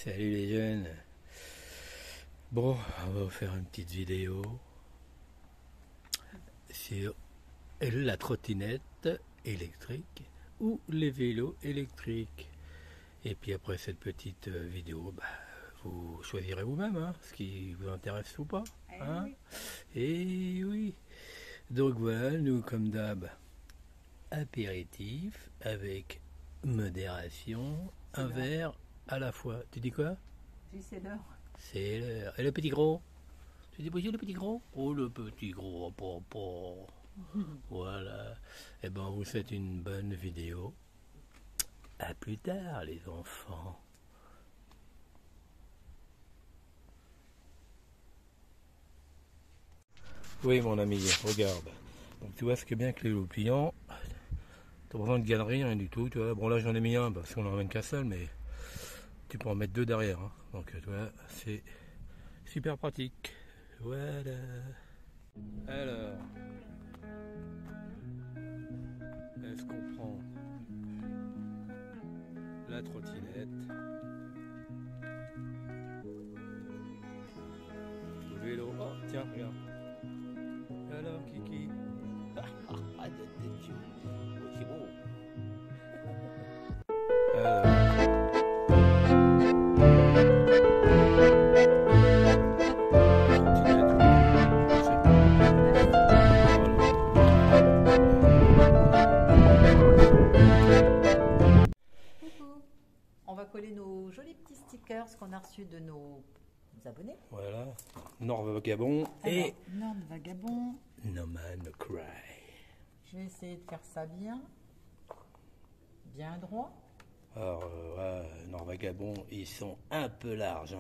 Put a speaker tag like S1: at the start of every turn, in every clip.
S1: Salut les jeunes. Bon, on va vous faire une petite vidéo sur la trottinette électrique ou les vélos électriques. Et puis après cette petite vidéo, vous choisirez vous-même ce qui vous intéresse ou pas.
S2: Oui.
S1: Et oui. Donc voilà, nous comme d'hab, apéritif avec modération, un verre à la fois. Tu dis quoi?
S2: C'est l'heure.
S1: C'est l'heure. Et le petit gros? Tu dis bonjour le petit gros? Oh le petit gros, papa. Voilà. Et ben on vous souhaite une bonne vidéo. À plus tard les enfants. Oui mon ami, regarde. Donc tu vois ce que bien que les lots pliants, t'as besoin de galerie, rien du tout, tu vois. Bon là j'en ai mis un parce qu'on en emmène qu'un seul, mais tu peux en mettre deux derrière. Donc tu vois, c'est super pratique. Voilà. Alors, est-ce qu'on prend la trottinette, le vélo? Oh tiens, regarde. Alors Kiki. C'est beau. Alors.
S2: On va coller nos jolis petits stickers qu'on a reçus de nos abonnés.
S1: Voilà, Nord Vagabond et
S2: Nord Vagabond.
S1: No Man No Cry.
S2: Je vais essayer de faire ça bien droit.
S1: Alors, Nord Vagabond, ils sont un peu larges.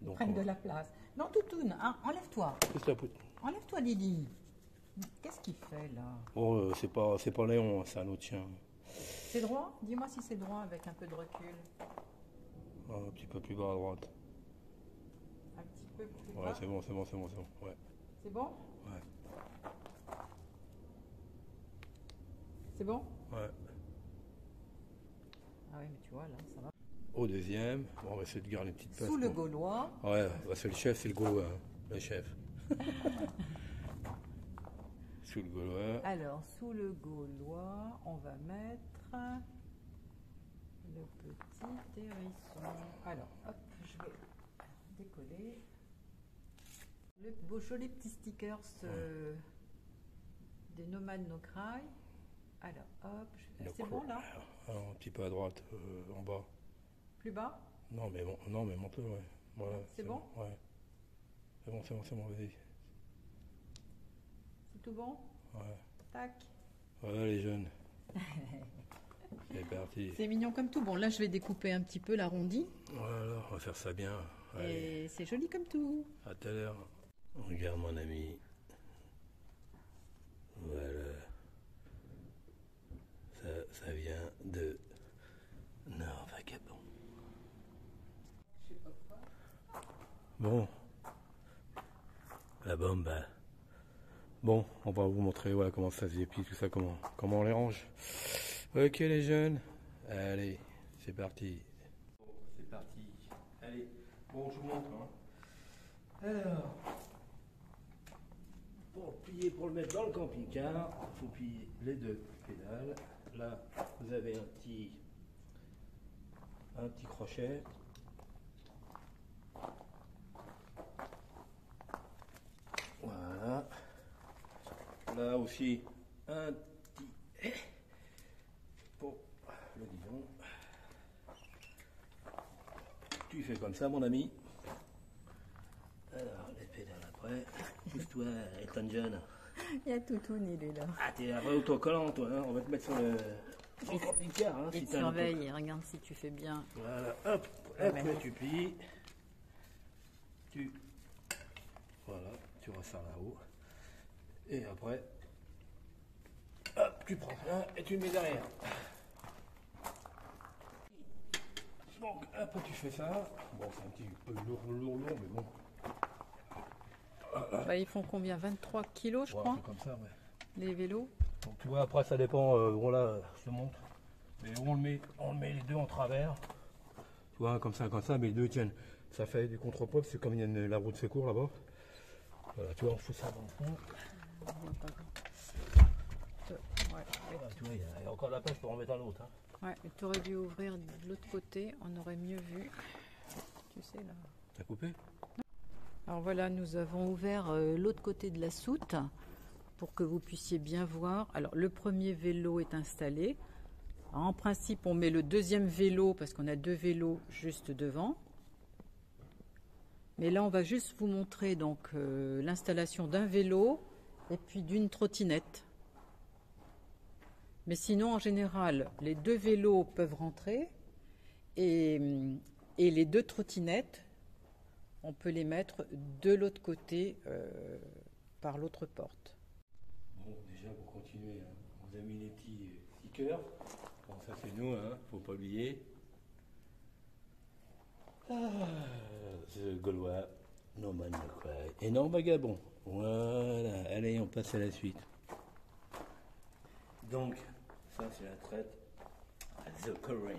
S2: Ils prennent de la place. Non, Toutoune, enlève-toi. Enlève-toi, Lily. Qu'est-ce qu'il fait là?
S1: Bon, c'est pas Léon, c'est un autre chien.
S2: C'est droit? Dis-moi si c'est droit avec un peu de recul.
S1: Un petit peu plus bas à droite.
S2: Un petit peu plus bas.
S1: Ouais, c'est bon. Ouais.
S2: C'est bon?
S1: Ouais.
S2: C'est bon?
S1: Ouais.
S2: Ah oui, mais tu vois, là, ça va.
S1: Au deuxième, bon, on va essayer de garder une petite place.
S2: Sous le Gaulois.
S1: Ouais, c'est le chef, c'est le Gaulois, le chef. Sous le Gaulois.
S2: Alors, sous le Gaulois, on va mettre le petit hérisson. Alors, hop, je vais décoller. Le beau joli petit stickers des No Man No Cry. Alors, hop, c'est bon là?
S1: Alors, un petit peu à droite, en bas.
S2: Plus bas?
S1: Non, mais monte-le, ouais. Voilà,
S2: c'est bon?
S1: Ouais. C'est bon, vas-y.
S2: C'est tout bon?
S1: Ouais.
S2: Tac.
S1: Voilà les jeunes. C'est parti.
S2: C'est mignon comme tout. Bon, là, je vais découper un petit peu l'arrondi.
S1: Voilà, on va faire ça bien. Allez.
S2: Et c'est joli comme tout.
S1: À tout à l'heure. Regarde mon ami. Voilà. Ça vient de Nord Vagabond. Bon. La bombe. Bon, on va vous montrer comment ça se déplie, tout ça, comment on les range. Ok les jeunes. Allez, c'est parti. Bon, c'est parti. Allez, bon, je vous montre. Alors, pour le mettre dans le camping-car, il faut plier les deux pédales. Là, vous avez un petit crochet. Voilà. Là aussi, un petit pour le guidon. Tu fais comme ça, mon ami. Alors, les pédales après. Pousse-toi, Elton John.
S2: Il y a Toutoune, il est là.
S1: Ah, t'es un vrai autocollant, toi. On va te mettre sur le camping-car.
S2: Il te surveille, il regarde si tu fais bien.
S1: Voilà, hop, après tu plies. Voilà, tu resserres là-haut. Et après, hop, tu prends ça et tu le mets derrière. Donc, après tu fais ça. Bon, c'est un petit peu lourd, mais bon.
S2: Ils font combien? 23 kilos, je crois,
S1: comme ça, ouais.
S2: les vélos.
S1: Donc tu vois, après ça dépend, bon là, je te montre. Mais on le met les deux en travers. Tu vois, comme ça, mais les deux tiennent. Ça fait du contrepoids, c'est comme il y a la roue de secours là-bas. Voilà, tu vois, on fout ça dans le fond. Voilà, tu vois, il y a encore de la place pour en mettre un autre. Hein.
S2: Ouais, tu aurais dû ouvrir de l'autre côté, on aurait mieux vu. Tu sais là.
S1: T'as coupé?
S2: Alors voilà, nous avons ouvert l'autre côté de la soute pour que vous puissiez bien voir. Alors le premier vélo est installé. Alors, en principe, on met le deuxième vélo parce qu'on a deux vélos juste devant. Mais là, on va juste vous montrer donc l'installation d'un vélo et puis d'une trottinette. Mais sinon, en général, les deux vélos peuvent rentrer et les deux trottinettes, on peut les mettre de l'autre côté par l'autre porte.
S1: Bon, déjà pour continuer, hein, on vous a mis les petits stickers. Bon, ça c'est nous, hein, faut pas oublier. The Gaulois, no man no cry. Et non vagabond. Voilà, allez, on passe à la suite. Donc, ça c'est la traite à The Corinne.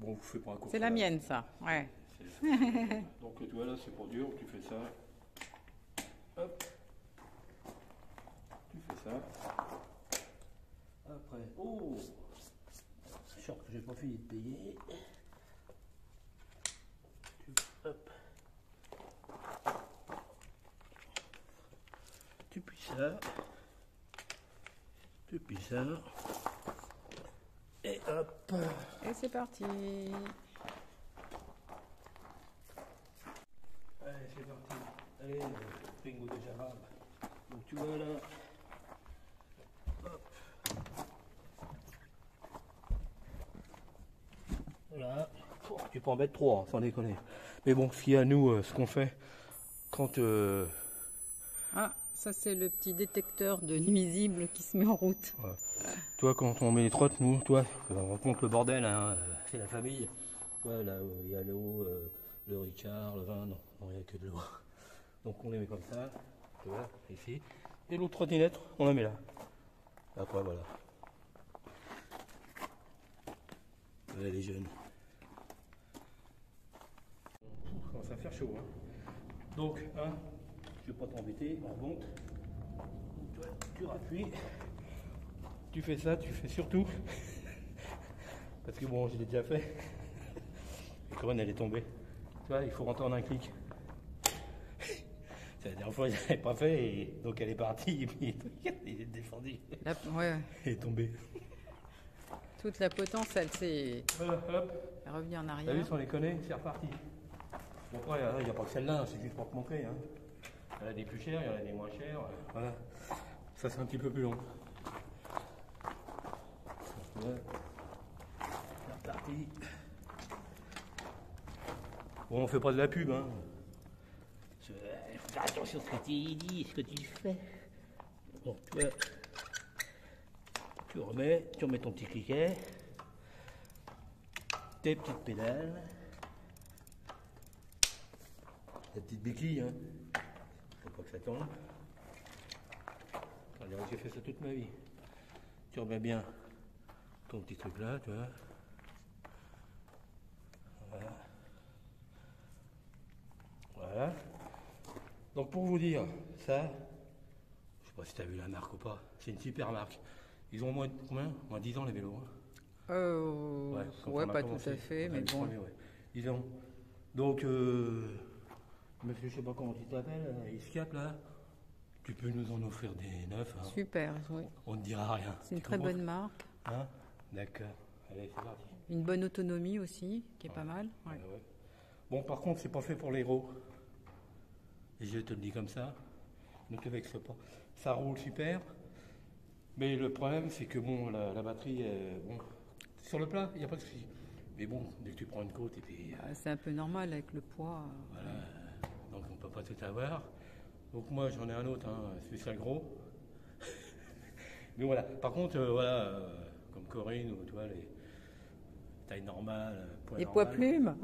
S1: Bon, vous faites pas un cours.
S2: C'est la mienne, ça, ouais.
S1: Donc, tu vois là, c'est pour dur, tu fais ça. Hop. Tu fais ça. Après, oh, short que j'ai pas fini de payer. Hop. Tu plies ça. Tu plies ça. Et hop.
S2: Et c'est parti.
S1: Allez, c'est parti. Allez, bingo de Java. Donc tu vois là. Hop. Voilà. Oh, tu peux en mettre trois, hein, sans déconner. Mais bon, ce qu'il y a nous, ce qu'on fait quand...
S2: Ah, ça c'est le petit détecteur de nuisibles qui se met en route.
S1: Ouais. Toi, quand on met les trottes, nous, toi, on rencontre le bordel, hein, c'est la famille. Tu vois, là, il y a l'eau, le Ricard, le vin, non, il n'y a que de l'eau. Donc on les met comme ça, tu vois, ici. Et l'autre trottinette, on la met là. Après, voilà. Voilà les jeunes. Ça commence à faire chaud, hein. Donc, hein, je ne vais pas t'embêter, on remonte. Tu rappuies. Tu fais ça, tu fais surtout. Parce que bon, je l'ai déjà fait. Et Corinne, elle est tombée. Tu vois, il faut rentrer en un clic. C'est la dernière fois, je l'avais pas fait, et donc elle est partie, et puis il est descendu.
S2: Ouais.
S1: Elle est tombée.
S2: Toute la potence, elle s'est
S1: Hop.
S2: revenue en
S1: T'as vu,
S2: arrière.
S1: si on les connaît, c'est reparti. Bon, après, il n'y a pas que celle-là, hein, c'est juste pour te montrer. Hein. Il y en a des plus chères, il y en a des moins chères. Voilà. Ça, c'est un petit peu plus long. Ouais. C'est reparti. Bon, on fait pas de la pub, hein. Il faut faire attention à ce que tu dis, ce que tu fais. Bon, tu vois, tu remets ton petit cliquet, tes petites pédales, la petite béquille, hein. Faut pas que ça tombe. Regardez, j'ai fait ça toute ma vie. Tu remets bien ton petit truc là, tu vois. Voilà. Voilà. Donc pour vous dire, ça, je sais pas si tu as vu la marque ou pas, c'est une super marque. Ils ont au moins combien? Moins 10 ans les vélos. Hein.
S2: Ouais, pas tout à fait, mais bon.
S1: Premiers, ouais. Ils ont. Donc, monsieur, je sais pas comment tu t'appelles, Iscap là, tu peux nous en offrir des neufs. Hein.
S2: Super, oui.
S1: On ne dira rien.
S2: C'est une très bonne marque.
S1: Hein? D'accord. Allez, c'est parti.
S2: Une bonne autonomie aussi, qui est pas mal. Ouais.
S1: Ouais. Bon, par contre, c'est pas fait pour l'héros. Et je te le dis comme ça, ne te vexe pas. Ça roule super, mais le problème, c'est que bon, la batterie, bon, sur le plat, il n'y a pas de souci. Mais bon, dès que tu prends une côte, et puis...
S2: C'est un peu normal avec le poids.
S1: Voilà, donc on ne peut pas tout avoir. Donc moi, j'en ai un autre, hein, spécial gros. Mais voilà, par contre, voilà, comme Corinne, ou tu vois, les tailles normales, poids
S2: Les
S1: normal.
S2: poids plumes.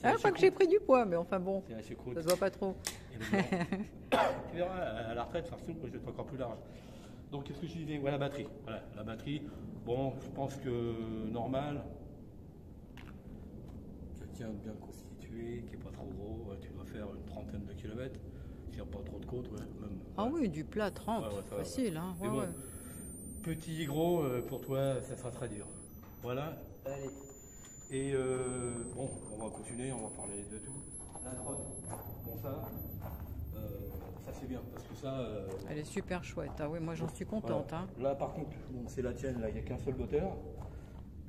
S2: Je crois que j'ai pris du poids, mais enfin bon,
S1: C'est assez cool.
S2: ça se voit pas trop.
S1: Et le blanc. Tu verras, à la retraite, faire souple, je vais être encore plus large. Donc qu'est-ce que je disais? Ouais, la batterie. Voilà, la batterie. Bon, je pense que normal. Quelqu'un de bien constitué, qui n'est pas trop gros, ouais, tu dois faire une trentaine de kilomètres. S'il n'y a pas trop de côtes, ouais, même.
S2: Ah
S1: Ouais.
S2: oui, du plat 30,
S1: Ouais, ça va,
S2: facile. Hein.
S1: Mais
S2: Ouais,
S1: bon,
S2: ouais.
S1: petit et gros, pour toi, ça sera très dur. Voilà. Allez. Et bon, on va continuer, on va parler de tout. La trotte. Bon, ça c'est bien, parce que ça...
S2: Elle est super chouette. Ah oui, moi j'en suis contente.
S1: voilà.
S2: Hein.
S1: Là, par contre, bon, c'est la tienne, là, il n'y a qu'un seul moteur.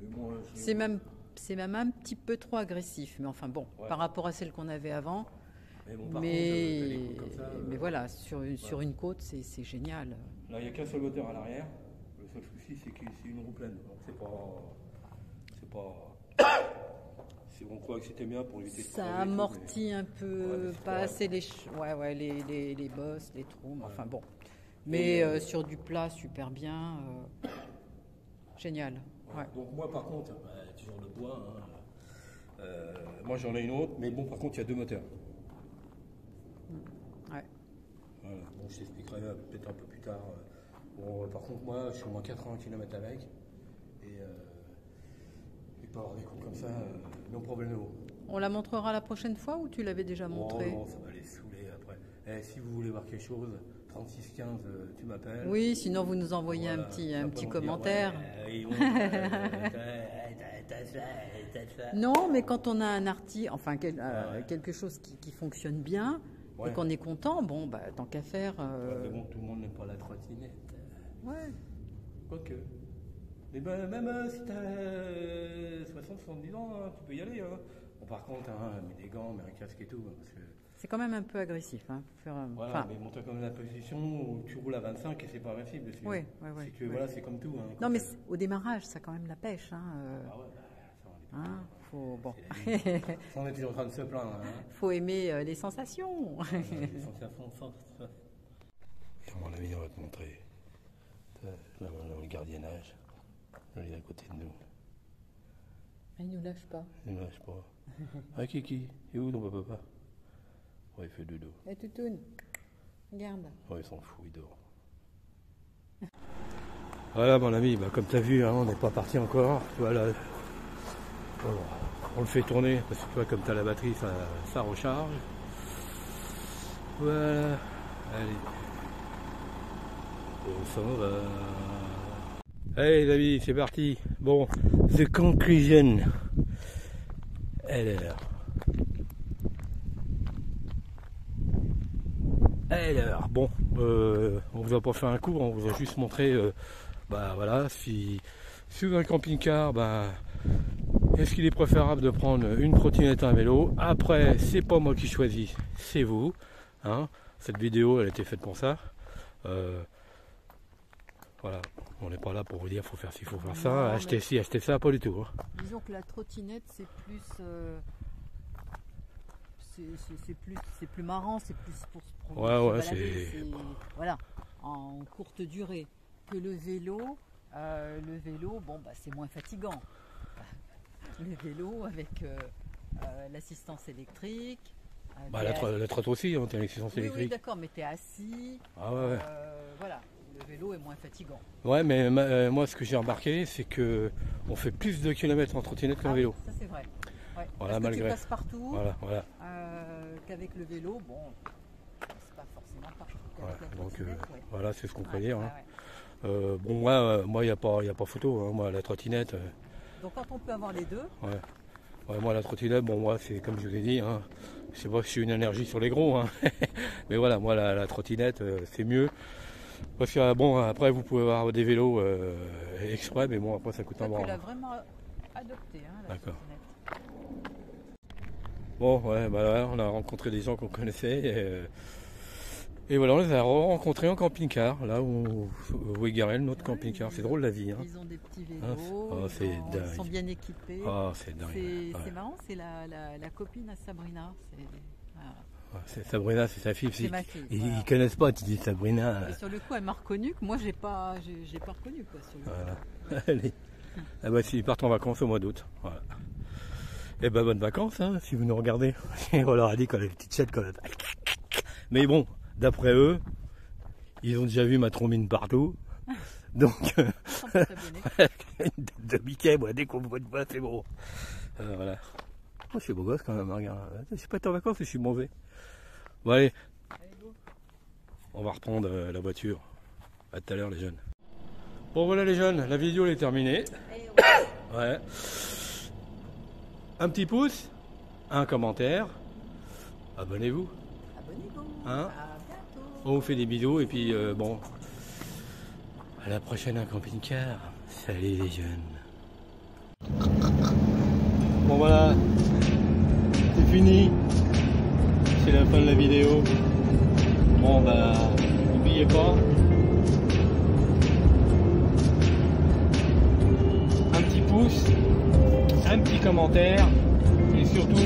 S1: Mais bon,
S2: C'est même un petit peu trop agressif. Mais enfin bon,
S1: Ouais.
S2: par rapport à celle qu'on avait avant.
S1: Mais bon, par
S2: Mais,
S1: contre, t'as des côtes comme ça,
S2: mais voilà, sur une côte, c'est génial.
S1: là, il n'y a qu'un seul moteur à l'arrière. Le seul souci, c'est que c'est une roue pleine. Donc, c'est pas. On croit que c'était bien pour éviter de
S2: Ça
S1: crever et tout,
S2: amortit un peu,
S1: Ouais, c'est
S2: pas
S1: pas
S2: assez les bosses, les trous, mais enfin bon.
S1: Et,
S2: Mais sur du plat, super bien. Génial.
S1: mais,
S2: Ouais.
S1: donc, moi, par contre, toujours le bois. Hein, moi, j'en ai une autre. Mais bon, par contre, il y a deux moteurs.
S2: Ouais.
S1: Voilà. Bon, je t'expliquerai peut-être un peu plus tard. Bon, par contre, moi, je suis au moins 80 km avec. Et pas avoir des coups comme ça, non problème.
S2: On la montrera la prochaine fois ou tu l'avais déjà montré?
S1: Oh non, ça va les saouler après. Si vous voulez voir quelque chose, 3615, tu m'appelles.
S2: Oui, sinon vous nous envoyez
S1: Voilà.
S2: un petit
S1: Après, on dit,
S2: commentaire.
S1: ouais, t'as ça.
S2: Non, mais quand on a un article, enfin quelque chose qui fonctionne bien
S1: Ouais.
S2: et qu'on est content, bon, bah, tant qu'à faire.
S1: Ouais, mais bon, tout le monde n'aime pas la trottinette.
S2: Ouais.
S1: Quoique. Mais ben, même si t'as 70 ans, hein, tu peux y aller. Hein. Bon, par contre, hein, mets des gants, mets un casque et tout. Hein, parce que,
S2: C'est quand même un peu agressif. Hein,
S1: voilà,
S2: enfin,
S1: mais bon, t'as quand même la position où tu roules à 25 et c'est pas invincible dessus.
S2: Oui,
S1: hein.
S2: oui,
S1: C'est que
S2: oui.
S1: voilà, c'est comme tout. Hein,
S2: non,
S1: quand
S2: mais
S1: t'as-
S2: au démarrage, ça a quand même la pêche. Hein,
S1: Ah ouais, bah, ça, on est pas-
S2: faut, bon.
S1: c'est la vie. Ça, on est toujours en train de se plaindre. Hein.
S2: Faut aimer les sensations.
S1: Les sensations fortes. Et mon ami, on va te montrer le gardiennage. Il est à côté de nous.
S2: Il nous lâche pas.
S1: Il ne lâche pas. Ah, Kiki, il est où ton papa? Ouais, il fait dodo.
S2: Et Toutoune, regarde.
S1: Ouais, il s'en fout, il dort. Voilà, mon ami, bah, comme tu as vu, hein, on n'est pas parti encore. Voilà. On le fait tourner parce que tu vois, comme tu as la batterie, ça recharge. Voilà. Allez. On s'en va. Allez, les amis, c'est parti. Bon, the conclusion. Elle est là. Alors, bon, on vous a pas fait un cours, on vous a juste montré, bah voilà, si vous avez un camping-car, bah, est-ce qu'il est préférable de prendre une trottinette et un vélo? Après, c'est pas moi qui choisis, c'est vous. Hein. Cette vidéo, elle a été faite pour ça. Voilà, on n'est pas là pour vous dire faut faire ci, faut faire ça,
S2: Non,
S1: acheter
S2: mais-
S1: ci, acheter ça, pas du tout. Hein.
S2: Disons que la trottinette, c'est plus. C'est plus marrant, c'est plus pour se promener.
S1: Ouais,
S2: se
S1: ouais,
S2: balader,
S1: c'est-
S2: voilà, en courte durée. Que le vélo, bon, bah, c'est moins fatigant. Le vélo avec l'assistance électrique.
S1: Bah,
S2: t'es
S1: la trotte aussi, hein, t'as une assistance
S2: oui,
S1: électrique.
S2: d'accord, mais tu es assis.
S1: Ah ouais.
S2: Voilà, le vélo est moins fatigant.
S1: Ouais, mais moi, ce que j'ai remarqué, c'est que on fait plus de kilomètres en trottinette qu'en
S2: Ah oui,
S1: vélo.
S2: ça c'est vrai. Ouais,
S1: Voilà,
S2: parce que
S1: malgré.
S2: tu passes partout.
S1: Voilà.
S2: Qu'avec le vélo, bon, c'est pas forcément partout. Qu'avec la
S1: Donc
S2: trottinette, ouais.
S1: voilà, c'est ce qu'on peut
S2: Ouais,
S1: dire.
S2: ouais,
S1: Hein.
S2: ouais.
S1: Bon, moi, il n'y a pas photo. Hein. Moi, la trottinette,
S2: Donc quand on peut avoir les deux,
S1: ouais, moi, la trottinette, bon, moi, c'est comme je vous ai dit. Hein. Je sais pas si j'ai une énergie sur les gros, hein. Mais voilà, moi, la trottinette, c'est mieux. Parce que bon, après, vous pouvez avoir des vélos exprès, mais bon, après, ça coûte un
S2: toi,
S1: bras.
S2: tu l'as vraiment adopté, hein, la
S1: D'accord.
S2: trottinette.
S1: Bon, ouais, bah là, on a rencontré des gens qu'on connaissait. Et voilà, on les a rencontrés en camping-car, là où est garé notre
S2: Ouais,
S1: camping-car. C'est drôle la vie. Hein.
S2: Ils ont des petits
S1: Ah,
S2: vélos,
S1: c'est
S2: ils
S1: dingue.
S2: sont bien équipés.
S1: Ah, c'est dingue.
S2: C'est
S1: Ouais.
S2: marrant, c'est la copine à Sabrina. Voilà.
S1: Ouais, Sabrina, c'est sa fille.
S2: C'est ma fille,
S1: Ils,
S2: voilà.
S1: ils connaissent pas, tu dis Sabrina.
S2: Et sur le coup, elle m'a reconnu que moi, j'ai pas reconnu quoi. Sur le coup.
S1: Voilà. Allez. Ah bah, s'ils partent en vacances au mois d'août. Voilà. Et ben bonnes vacances, hein, si vous nous regardez. On leur a dit qu'on a les petites chattes. Mais bon, d'après eux, ils ont déjà vu ma trombine partout. Donc,
S2: Sans t'abonner.
S1: une tête de Mickey, moi, dès qu'on me voit de moi, c'est bon. Voilà. Moi, je suis beau gosse quand même, regarde. Je suis pas en vacances et je suis mauvais. Bon, allez,
S2: Allez, go.
S1: on va reprendre la voiture. À tout à l'heure, les jeunes. Bon, voilà, les jeunes, la vidéo elle est terminée.
S2: Et
S1: Ouais. Un petit pouce, un commentaire. Abonnez-vous.
S2: abonnez-vous.
S1: Hein?
S2: À bientôt.
S1: On vous fait des bisous et puis bon, à la prochaine un camping-car. Salut les jeunes. Bon voilà, c'est fini. C'est la fin de la vidéo. Bon bah, n'oubliez pas. Un petit pouce, un petit commentaire et surtout,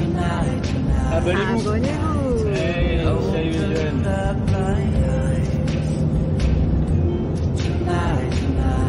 S1: abonnez-vous. Hey, salut les jeunes.
S3: Tonight, tonight.